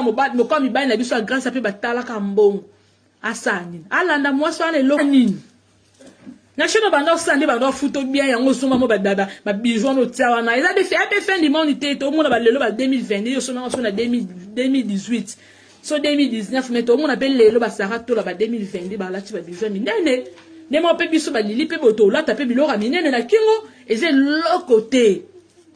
mokoa mibali na biso ya grâce ape batalaka mbongo asani alanda mwasi wana eloko nini na chino banda osandi banda ofuto bien yango soma mo badaba ba bijou no tia wana eza de fin du monde te to mona ba lelo ba 2020 yo soma na 2018 so 2019 mais to mona pe lelo ba sara to la ba 2020 ba lati ba bijou minene ne mo pe biso ba lili pe boto la tape bilora minene na kingo eza l'autre côté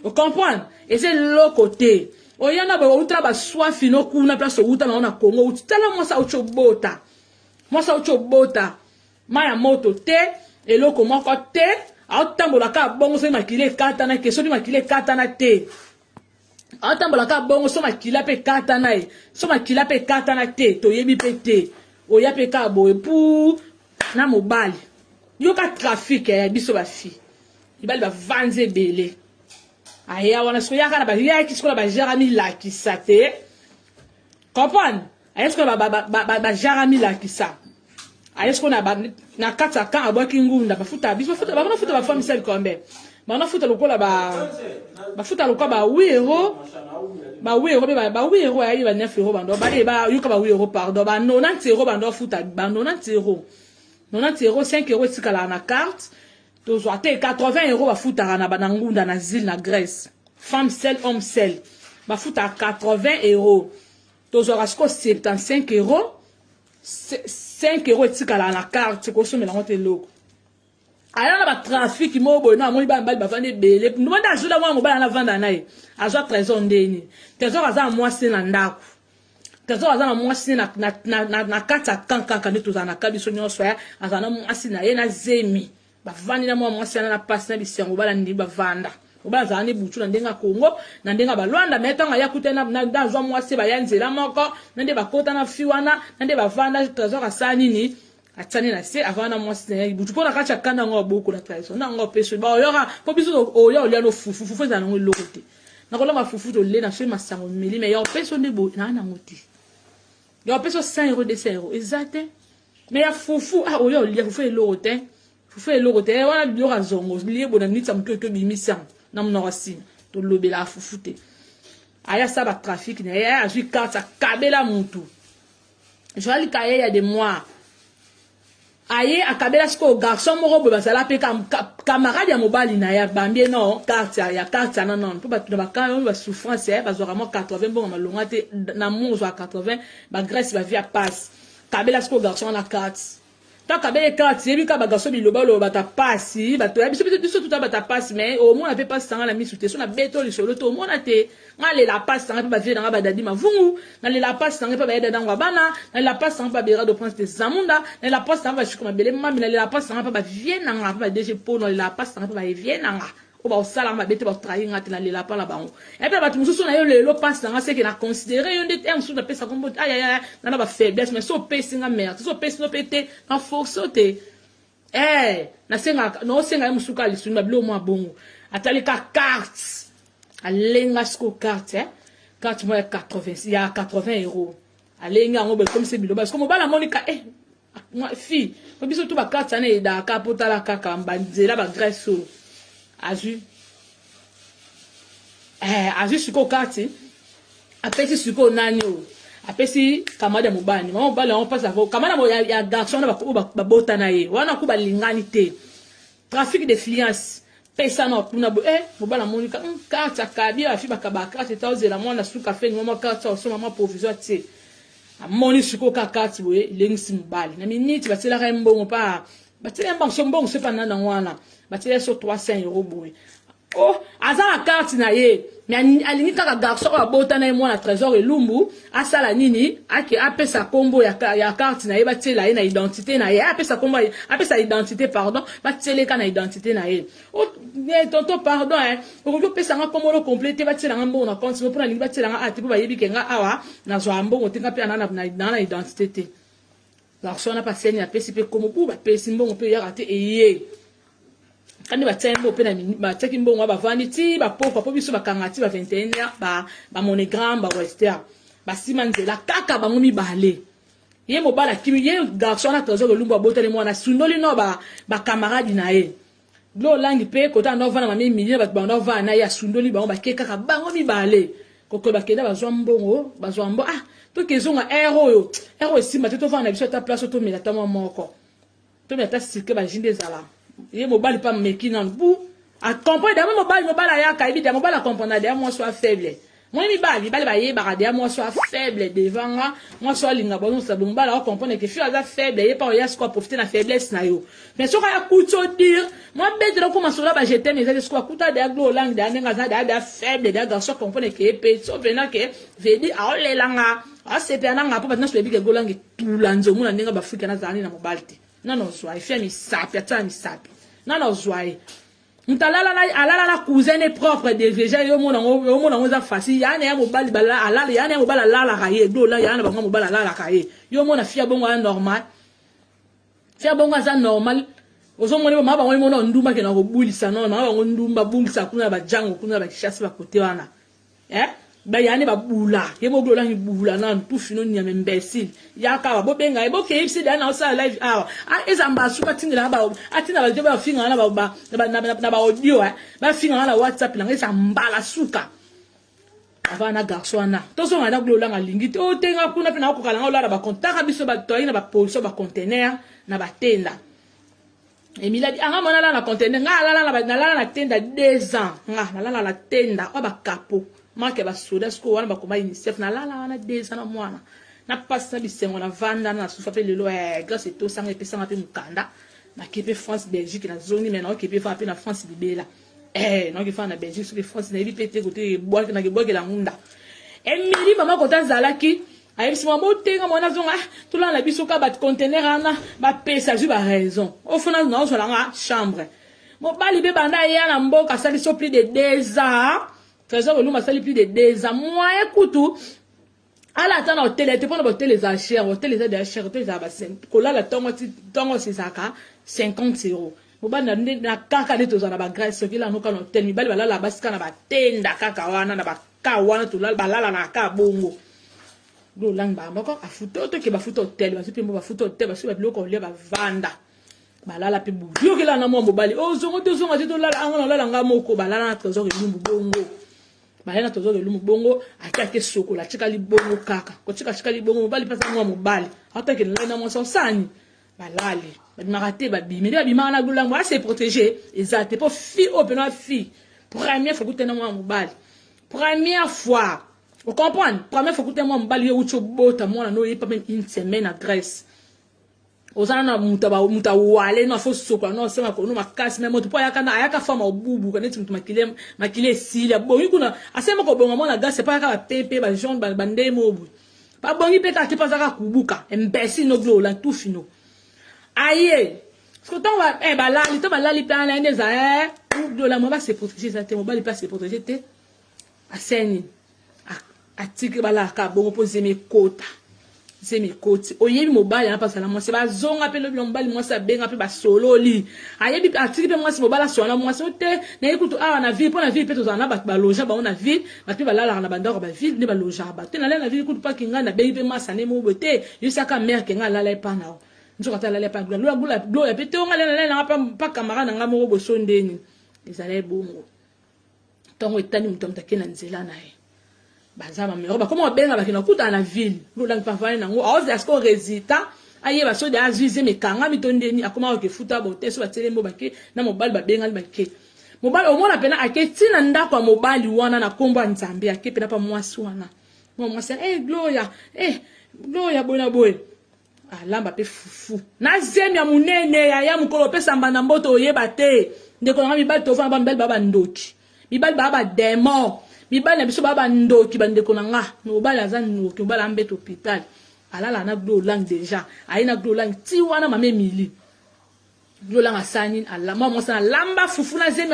vous comprenez eza l'autre côté oyana ba utra ba soif no kuna place uta na ona Congo utala mo sa uchobota maya moto te eloko moko te aotambola ka bongo so makile katana ke so di makile katana te aotambola ka bongo so makila pe katana e so makila pe katana te to yebi pe te oya pe ka boye pour na mobali yo ka trafic ya biso ba fi ibali ba vanze belé aya wana so ya kana ba ya kiskola ba Jeremy Lakisa te comprendre aya sko ba Jeremy Lakisa aya sko na kata ka aboki ngunda bafuta biso bafuta ba futa ba femme sel kombe ba futa lokola ba futa lokola ba 8 euros ba 8 euros ba 8 euros ayi ba 9 euros bando ba yuka ba 8 euros pardon ba 90 euros bando futa ba 90 euros 5 euros tikala na carte to zo ate 80 euros ba futa na banangunda na zile na Grèce femme sel homme sel ba futa 80 euros to zo rasko 75 euros 5 euros tikala na carte ko so melango te loko aya na ba trafic mo boy na mo ba vande belé ndimanda ajuda mo ba na vanda nae azwa trésor ndeni trésor aza mwasi na ndako trésor aza na mwasi na kata kanka ne to na kabiso nyonso ya aza na mwasi na ye na zemi ba vandi na mwasi na passe na bisengo bala ndi ba vanda oba za ni butu na ndenga Congo na ndenga ba Rwanda metanga ya kutena na dazwa mwasi ba yanzela moko na nde ba kota na fiwana na nde ba vanda trésor asani ni atani na se avana mwasi na butu pona kacha kanda ngo buku na trésor na ngo peso ba oyora po biso oya olia no fufu za ngo lokote na kola ma fufu to le na so masango mili mais yo peso ndebo na ngoti yo peso 100 euros de 100 euros exact mais ya fufu oya olia fufu elokote fufu elokote wana bilora zongo lié bona nitsa mtoko bimisa na mnosi to lobela fufu te aya sa ba trafic na ya azui carte kabela muntu joali kaye ya de mois aye akabela sko garçon moko bo basala pe camarade ya mobali na ya bambie non carte ya carte non non po ba quand ba souffrance ya ba vraiment 80 bon malonga te na monzo 80 ba Grèce ba via passe kabela sko garçon na carte ta kabela carte yebi ka ba garçon biloba lo ba ta passe ba to ya biso tout ba ta passe mais au moins avait pas sanga la mise sous na beto le solo to mona te ngale la passe sanga ba vie na ba dadi mavungu na la passe sanga ba yeda dangwa bana na la passe sanga ba bera do prince de Zamunda na la passe sanga ba shikoma bele mami na la passe sanga ba vie na nga ba DG po na la passe sanga ba vie na nga o ba osala ma bete ba trahi ngati na la pa la bango et puis ba tumususu na yo le passe sanga c'est que na considérer yon de terme sous na pesa kombo aya na ba faiblesse mais so pesi nga merde so pesi no pete na force te na senga no senga musuka li sunu ba blo mo bongo atali ka carte alenga sko carte carte mo 80 ya 80 euros alenga ngo be comme c'est bilo parce que mo bala monika moi fille ko biso to ba carte na ida ka potala kaka mbanzela ba Grèce azu azu siko carte apesi siko nanyo apesi kamada mobani mama mobali on passe avant kamada mo ya garçon na ba bota na ye wana ku ba lingani te trafic de fiance pesa na kuna bo mobala monika carte akabi afi ba carte tawzela mwana suka fe ngoma carte so mama provisoire te amoni siko ka carte boye lengisi mobali na minute batela ka mbongo pa batela mbongo so mbongo se pa na wana batela so 300 euros boye azala carte na ye mais alingi kaka garçon ba bota na mwana trésor elumbu asala nini ake apesa kombo ya carte na ye batela ye na identité na ye apesa kombo apesa identité pardon batela ka na identité na ye tonto pardon ko pesa nga kombo complété batela nga mbongo na compte no pona lingi batela nga ati po ba yebi kenga awa na zo mbongo tinga pe na identité te garçon na paseni apesi pe kombo po ba pesi mbongo pe ya raté eye kandi batembo pe na ba teki mbongo ba vanity ba popo biso ba kangati ba 21 ba monogram ba western ba simanzela kaka ba ngomi bale ye mobala kimi ye garçon na trésor le lumba botele mwana sundoli no ba camarade na ye lo langi pe kota ndo vana mami million ba ndo vana ya sundoli ba keka ka ba ngomi bale koko bakenda bazwa mbongo ah to kezonga ero simba to vana biso ta place to mela ta moko to mela ta sike ba jinde zala ye mobali pas mekina bu a comprendre dama mobali ya ka ebi dama mobali a comprendre dama moi soit faible moi mibali ba ye ba dama moi soit faible devant moi soit linga bon ça mobali a comprendre que fio aza faible ye pas ya quoi profiter na faiblesse na yo mais so ka kuto dire moi bedre ko masola ba jeter mes ailes quoi kuta de aglo langue de nga za da faible de garçon comprendre que pe so venant que vedi a olelanga a sepe na nga po batna so ebi ke golange tulanzo muna ndinga bafika na zani na mobali te non zwa ifia mi sapi atani sapi non zwa Mtalala na cousine propre de déjà yo mona ngoza facile yana ya mobali bala alala yana ya mobali alala kaye do la yana bango mobali alala kaye yo mona fia bongo normal fia bongo za normal ozo mona ba bango mona ndumba ke na ko bulisa non na bango ndumba bungisa kuna ba jango kuna ba kishasi ba kote wana ba yana ba bula ye mo bula ni bula na tout fino ni imbécile ya ka ba benga e bo ke ipsi da na osa live hour ezamba suka tingela ba atina ba joba finga na ba audio ba finga na WhatsApp na ngesa mbala suka avana garçon na to so ngana kulola ngalingi to tenga kuna pina ko kala ngola ba contact biso ba toyina ba police ba container na ba tenda Emilia di anga mona la container ngala na tenda 2 ans ngala la tenda o ba capo Marque ba soda sko wana ba koma UNICEF na lala wana deza na mwana na passa bisengo na vanda na sufa pe lelo grâce to sanga epesanga pe mukanda na kepe France Belgique na zone mais na kepe fa pe na France libela na ke fa na Belgique sur France na bipete côté bois na ke bois la ngunda emiri mama kota zalaki ayebisi mama otenga mwana zonga to la biso ka bat container ana ba pesa ju ba raison au fond na so la chambre mo bali be banda ya na mboka sali so plus de 2 ans Trésor Luma sali plus de 2 ans. Moi, écoute, à la temps, hôtel, était pas hôtel les achats, hôtel les achats, hôtel les achats. Kola la tongo c'est ça, 50 €. Moba na kaka de tozana ba grâce qui la no kan hôtel, mi bali bala la basika na ba tenda kaka wana na ba kawana to la bala na ka bongo. Do lang ba moko afuto to ke ba futo hôtel, ba supi mo ba futo hôtel, ba supi biloko le ba vanda. Balala pe bu. Yo ke la na mo mobali. O zongo to la anga la nga moko balala na Trésor Lumbu bongo. Balena tozo de lumu bongo akake soko la chika li bongo kaka ko chika li bongo mobali pasa mwa mobali hata ke na mo sani balali ba marate ba bimi ba bima na gula moi c'est protéger exact pour fille open fille première fois que tu na mwa mobali première fois vous comprenez première fois que tu mwa mobali yo ucho bota mwana no yi pas même une semaine à Grèce ozana muta wale no fo soko no sema ko no makasi même to ya kana ayaka fama obubu kana timu makile sila bongi kuna asema ko bonga mona gas pa ka pepe ba jaune ba ndemo obu pa bongi peka ki pasaka kubuka imbécile no glo la tout fino aye ce temps va balali to balali pa na ndeza do la mo ba se protéger ça te mo ba li pas se protéger te aseni atiki bala ka bongo poser mes quotas c'est mes côtes oyebi mobali na pasala moi c'est ba zonga pe lobi mobali moi ça benga pe ba sololi ayebi atiki pe moi c'est mobala sona moi c'est te na ekutu awa na vie po na vie pe to na ba loja ba on a vie ba pe ba lala na bandako ba vie ne ba loja ba te na la vie ekutu pa kinga na bengi pe masa ne mo bote yusaka mère kenga lala pa na nzoka ta lala pa glo ya pe te onga lala pa kamara na nga mo bo sondeni ezala bongo tongo etani mutomta kena nzela nae bazama mais ba comment benga ba kina kuta na ville lo lang pa fana ngo oz asko résultat aye ba so de azuize me kanga mitondeni akoma ke futa bo te so ba tele mo ba ke na mobali ba benga ba ke mobali o mona pena aketina ndako mobali wana na kombo nzambe ake pena pa mwasi wana mo mwasi gloria bona boy lamba pe fufu na zemi ya munene ya mukolo pesa mbana mboto oyeba te ndeko na mibali to fana ba mbel baba ndoki mibali baba demo mibali na biso baba ndoki bandeko na nga no bala za ndoki bala mbeto hôpital alala na glo lang déjà aina glo lang ti wana mame mili glo lang asani ala mama sana lamba fufu na zemi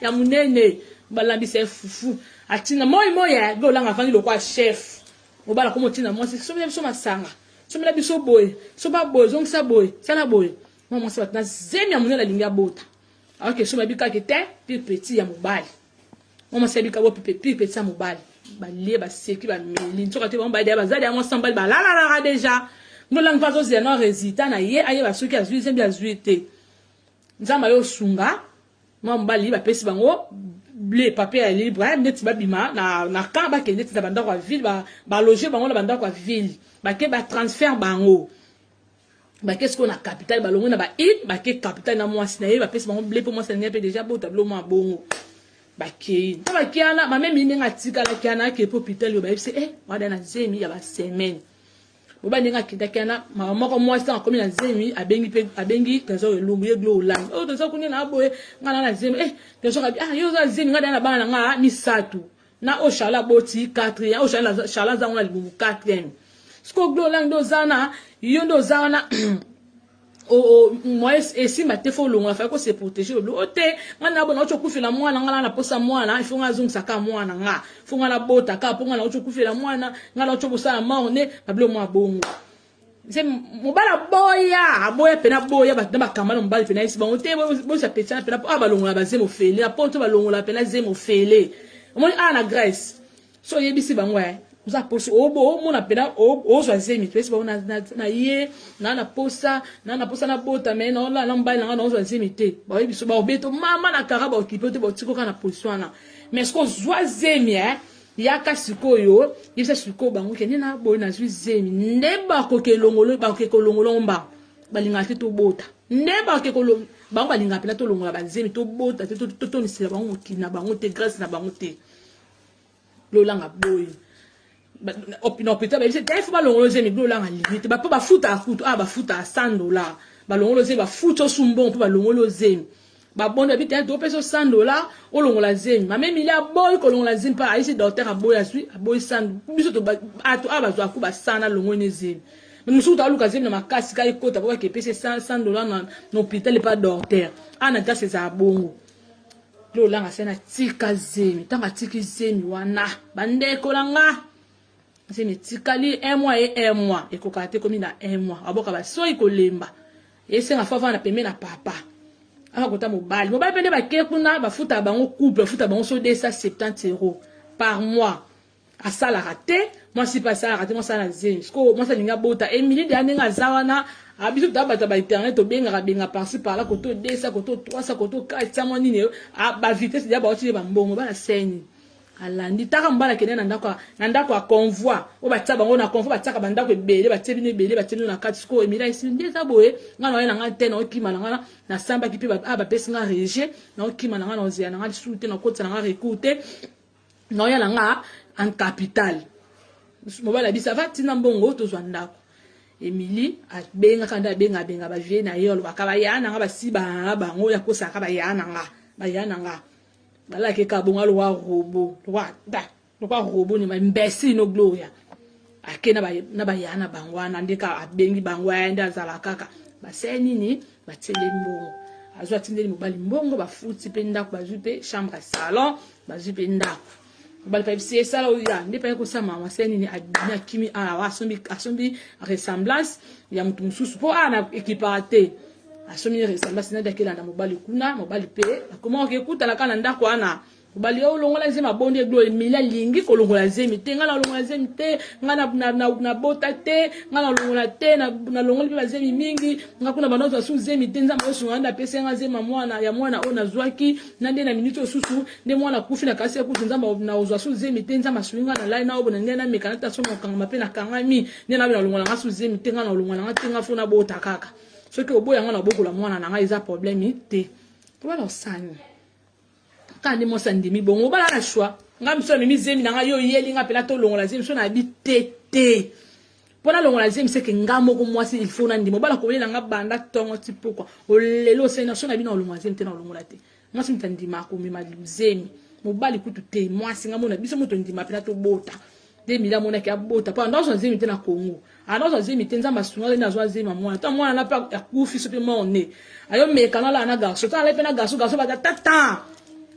ya munene bala mbise fufu atina moya glo lang afani lokwa chef obala komo tina mo so biso masanga so mila biso boy so ba boy zong sa boy sala boy mama sana na zemi ya munene la linga bota ok so mabika kete pi petit ya mobali mama sebi ka bo pipi petit ya mobali balie ba seki ba meli ntoka te ba dia bazali ya mo sambali ba la déjà no lang pas oser no résultat na ye aye ba soki azuite sembi azuite nzamba yo sunga mama bali ba pesi bango blé papier ya libre net babima na quand ba kende ta banda kwa ville ba loger bango na banda kwa ville ba ke ba transfert bango ba qu'est-ce qu'on a capital ba longo na ba it ba ke capital na moi sina ba pesa bango blé pour moi ça n'est pas déjà beau tableau moi bongo ba ke ta ba kiana ma même ine ngatika la kiana ke hôpital yo ba c'est wada na zemi ya ba semaine boba ninga kitakana mama ko moi ça comme na zemi abengi trésor lumbu ye glo lang o trésor kunya na boye ngana na zemi trésor yo za zemi ngada na bana nga ni satu na o shala boti 4 o shala za ngala lumbu 4 sko glo lang do zana yo do zana moi esi mate fo longa fa ko se protéger o te ngana bona o chokufila mwana ngala na posa mwana ifo ngazungisa ka mwana nga fo ngala bota ka po ngala o chokufila mwana ngala o chokusa maone bablo mwa bongo c'est mobala boya pena boya ba na kamala mobala pena isi ba o te bo sa petana pena ba longa ba zemo fele a poto ba longa pena zemo fele mo na Grèce so yebisi bangwa uza poso obo mona pena o so zemi pesi ba na ye na posa na bota me na la lamba na so zemi te ba yebiso ba obeto mama na karaba okipote ba tiko kana position na mais ce qu'on zwa zemi yaka sikoyo yisa siko bango ke na boy na zwi zemi neba ko ke longolo ba ke ko longolo mba balinga te to bota neba ke ko bango balinga pena to longola ba zemi to bota to nisela bango kina bango te grâce na bango te lolanga boy opinion peut-être c'est des fois balongolo zemi glo la limite ba pa futa akuto ba futa $100 balongolo zemi ba futo sumbon pa balongolo zemi ba bonde bi te do peso $100 o longola zemi ma même il y a boy ko longola zemi pa ici docteur a boy asui a boy $100 biso to ato ba zo akuba sana longone zemi mais nous surtout aluka zemi na makasi ka ikota ba ke pese $100 na hôpital pas docteur ana ta c'est za bongo glo la ngasena tika zemi tanga tiki zemi wana bandeko langa c'est metikali un mois et kokate comme na un mois aboka ba so ikolemba ese nga fafa na peme na papa aka kota mobali pende ba kekuna ba futa bango couple futa bango so €270 par mois à ça la raté moi si pas ça raté moi ça na zeni sko moi ça linga bota Emily de aninga zawana abiso tabata ba internet to benga par-ci par là koto 200 koto 300 koto 400 moi nini ba vitesse ya ba otile ba mbongo ba na seni alandi taka mbala kene na ndako a convoi o batsa bango na convoi batsa ka bandako ebele batsebi ne bele batsebi na kati ko emira isi ndeza boye ngana na ngana tena okima na ngana na samba kipi ba pesi nga reje na okima na ngana ozia na ngana sute na kotsa na ngana rekute na ya nga en capital mobala bisa va tina mbongo to zwa ndako Emily a benga kanda benga ba vie na yolo bakaba yana nga basiba bango ya kosa ka ba yana nga bala ke ka bonga lo wa robo ni ma mbesi no gloria akena ba yana bangwana ndika abengi bangwa nda zala kaka baseni ni batele mbongo azwa tindeli mobali mbongo bafuti pe ndako bazupe chambre salon bazupe ndako bali pa bisi sala o ya ndipa ko sama maseni ni adina kimi asombi ressemblance ya mtu mususu po ana equiparate asomi ressemblance na dakela na mobali kuna mobali pe comment ke kuta la kana ndako ana mobali o longola zema bonde glo emila lingi ko longola zemi te ngana longola zemi te ngana na bota te ngana longola te na longola ba zemi mingi ngakuna banozo su zemi te nzamba yo sunganda pese nga zema mwana ya mwana ona zwaki na nde na minute susu nde mwana kufi na kasi ku nzamba na ozwa su zemi te nzamba suinga na lai na obona ngena mekana ta so mokanga mapena kangami nde na longola ngasu zemi te ngana longola ngati nga funa bota kaka soki oboya ngana bokola mwana na ngai za problème te wala osani kandi mo sandimi bongo bala na choix ngam so mi zemi na ngai yo yeli nga pela to longola zemi so na bi tete pona longola zemi c'est que ngamo ko mwasi il faut na ndimo bala ko lela nga banda tongo ti pourquoi o lelo se na so na bi na longola zemi te na longola te mwasi mtandima ko mi ma zemi mo bali kutu te mwasi ngamo na biso moto ndima pela to bota de mila mona ki abota pa ndo so zemi te na Congo ano so zemi te nzamba sunga na zo zemi mwana ta mwana na pa akufi so pe mone ayo mekana la na garso ta la pe na garso ba tata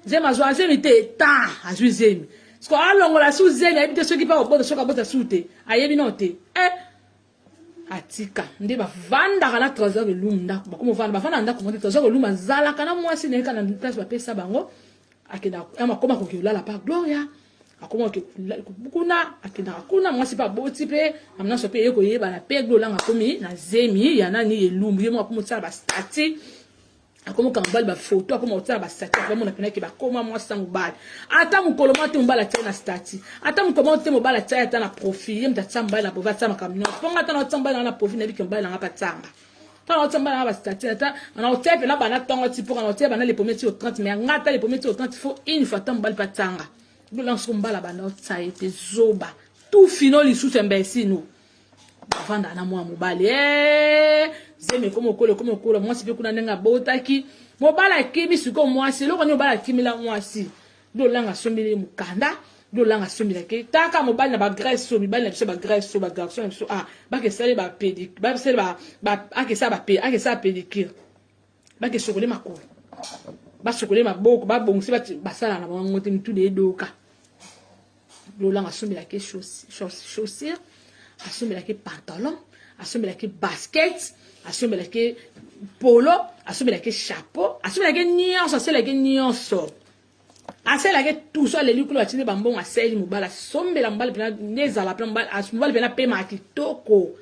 zema zo zemi te ta azwi zemi sko alongola su zemi abite so ki pa obota so ka bota sute ayebi no te atika nde ba vanda kana trésor de lumda ba komo vanda ba vanda nda ko monte trésor de lumda zala kana mwasi ne kana place ba pesa bango akenda ama koma ko la pa gloria akoma ke kuna akenda kuna mwasi pa boti pe amna so pe yeko yeba na pe glo langa komi na zemi ya nani elumbu yemo akomo tsala ba stati Akomo kambal ba photo akomo otsa ba stati vraiment na penaki ba koma moi sa mobali ata mukolo mate mobala tsa na stati ata mukolo mate mobala tsa ata na profil mta tsa mbala bo va tsa makamino ponga ata na tsa mbala na profil na biki mbala nga patsanga ta na tsa mbala na ba stati ata na otepe na bana tongo ti pour na otepe na les premiers ti au 30 mais ngata les premiers ti au 30 faut une fois ta mbala patsanga do lan so mbala bana otsa ete zoba tout fino li sous imbécile nous vanda na moi mobali zeme comme okolo moi si pe kuna nenga botaki mobala kimi siko moi si loko ni mobala kimi la moi si do langa sombele mukanda do langa sombele ke taka mobali na ba graisse so mibali na biso ba graisse so ba garçon so ba ke sale ba pédicure ba sale ba ake sa pédicure ba ke sokole makolo ba sokole maboko ba bongsi ba sala na bango te mitu de doka do langa sombele ke chaussure assombelaki pantalon assombelaki basket assombelaki polo assombelaki chapeau assombelaki nyonso aselaki nyonso aselaki tout so aleli kolo batindi bambongo aseli mobala asombela mobali pena nezala pena mobali pena pema kitoko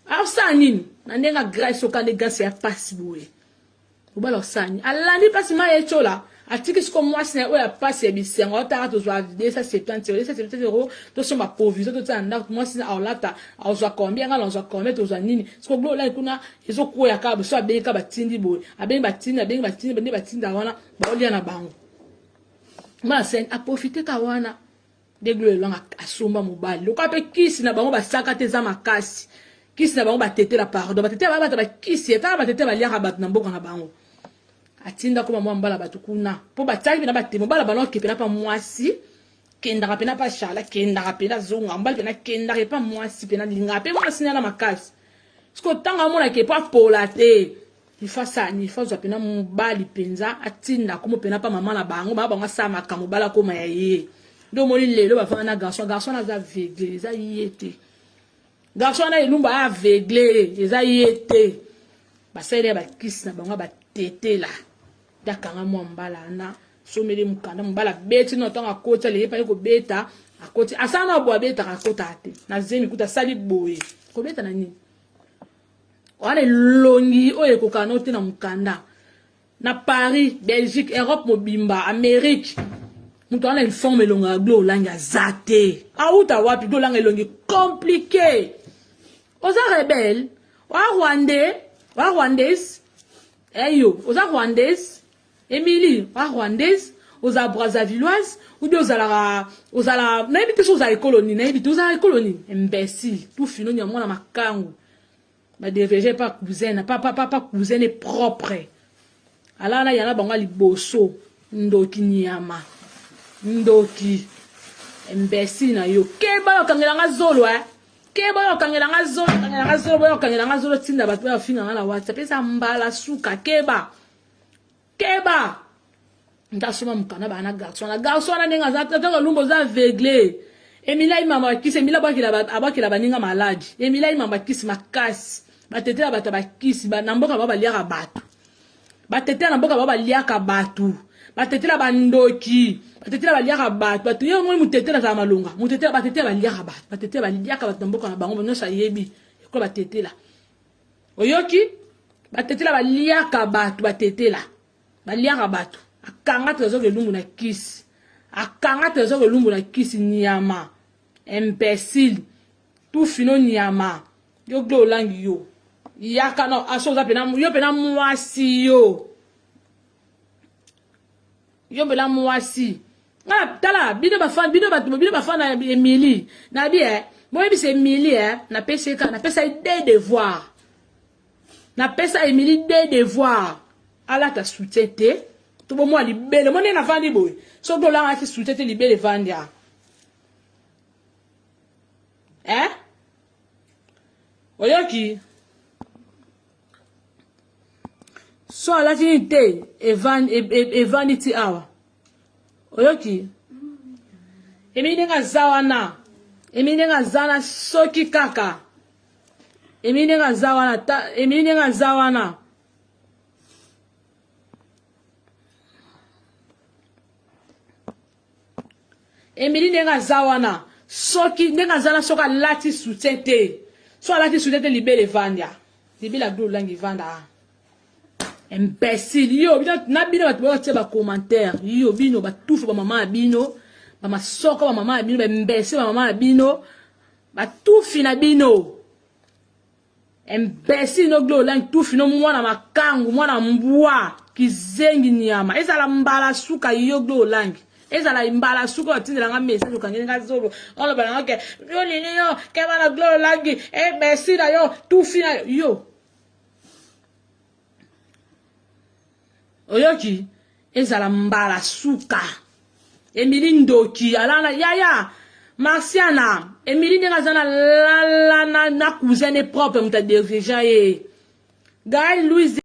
asala nini na ndenge grâce okande grâce ya pasi boye mobala osani alandi pasi ma yecola atiki siko mwasi na oya pasi ya bisengo otaka tozwa 270 euros tosomba provision totia ndako mwasi na aolata aozwa combien ngala ozwa combien tozwa nini siko glola kuna ezokoya kaba so abenga batindi boye abenga batindi wana baolia na bango ma sen a profiter ka wana de glola asomba mobali loka pe kisi na bango basaka te za makasi kisi na bango batete la pardon batete ba kisi eta batete ba liaka bat na mboka na bango atinda kuma mwambala batukuna po bataki na batemo bala balo kepena pa mwasi kenda pena pa shala kenda pena zonga mbali pena kenda pa mwasi pena linga pe mwasi na makasi sko tanga mona ke pa polate ifasa ni fazo pena mbali penza atinda kuma pena pa mama na bango ba bango sama kamobala koma yaye ndo moli lelo ba fana garçon na za aveugle za yete garçon na ilumba aveugle za yete basere ba kiss na bango ba tetela dakanga mwambala na somele mukanda mbala beti no tonga kota le pa ko beta akoti asana bo beta akota ate na zemi kuta sali boye ko beta na nini wane longi oye ko kanote na mukanda na Paris Belgique Europe mobimba Amérique muto ana informe longa glo langa zate auta wapi do langa longi compliqué oza rebelle wa rwandais eyo oza rwandais Emily wa rwandaise oza brazzavilloise ou bien ozala na ebite so za colonie na ebite oza colonie imbécile tout fino nya mwana makangu ba DVG pas cousin pas cousin propre ala na yana bango liboso ndoki nyama ndoki imbécile na yo keba okangela nga zolo keba okangela nga zolo tinda bato ya finga na WhatsApp esa mbala suka keba ndasoma mukana bana garçon na nenga zata to lumbo za aveugle Emila imama kisi Emila abakila baninga maladi Emila imama kisi makasi batetela bata bakisi ba namboka baba liaka batu batetela namboka baba liaka batu batetela bandoki batetela baliaka batu yo ngoni mutetela za malunga mutetela batetela baliaka batu batetela baliaka batu namboka na bango nosa yebi ko batetela oyoki batetela baliaka batu batetela baliaka batu akanga trezo ke lumbu na kisi akanga trezo ke lumbu na kisi nyama imbécile tout fino nyama yo glo langi yo yaka no asoza pena yo pena mwasi yo bela mwasi ngala tala bino bafana Emily na bi moi bi c'est Emily na pesa des devoirs na pesa Emily des devoirs ala ta soutete to bo mo libele mo ne na vandi boy so do la ati soutete libele vandia oyoki so ala tinite vanity hour oyoki Emily nga zawana soki kaka Emily nga zawana Emily nenga zawana soki nenga zana soka lati soutete so lati soutete libele vandia libela glo langi vanda imbécile yo na bino bato batie ba commentaire yo bino batufu ba mama bino ba masoko ba mama bino ba imbécile ba mama bino batufi na bino imbécile no glo lang tufi no mwana makangu mwana mbwa kizengi nyama ezala mbala suka yo glo lang ezala mbala suka atindela nga message okangeni nga zolo on ba nga ke yo nini yo ke bana glo lang imbécile yo tufi na yo oyoki ezala mbala suka Emily Ndoki alana yaya Marciana Emily ngazana la na cousine propre mta déjà Guy Louis